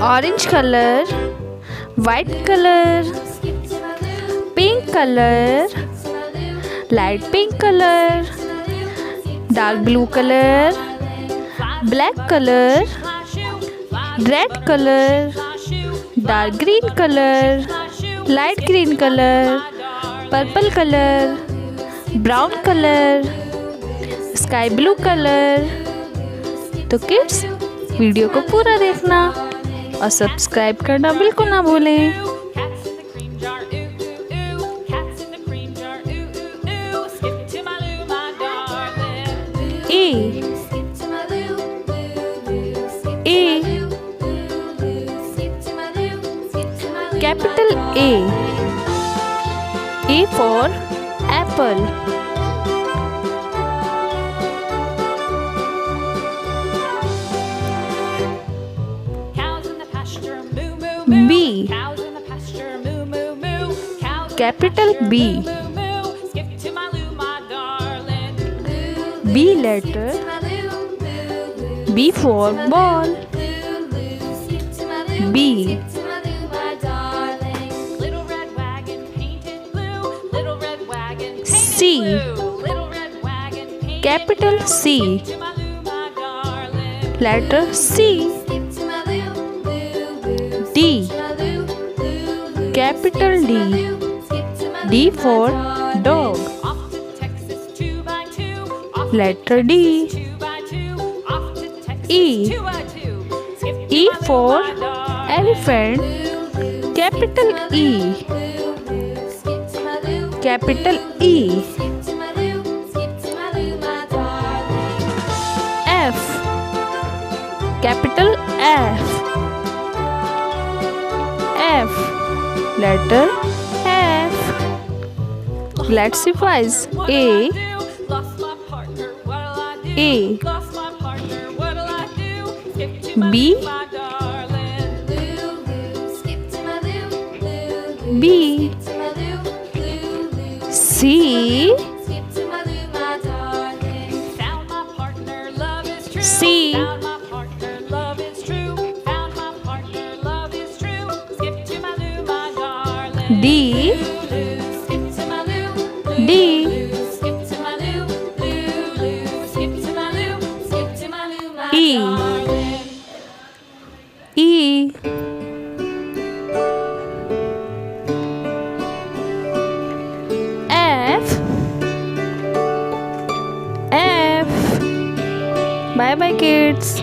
orange color, white color, pink color, light pink color, dark blue color, black color, red color, dark green color, light green color, purple color, brown color, sky blue color। तो kids video को पूरा देखना और subscribe करना बिल्कुल ना भूलें। A capital A for apple। B capital B B letter B for ball। B C capital C letter C। D capital D D for dog letter D। E for elephant capital E capital E। F capital F letter F। Let's see twice. A B B C C D D E F Bye bye kids।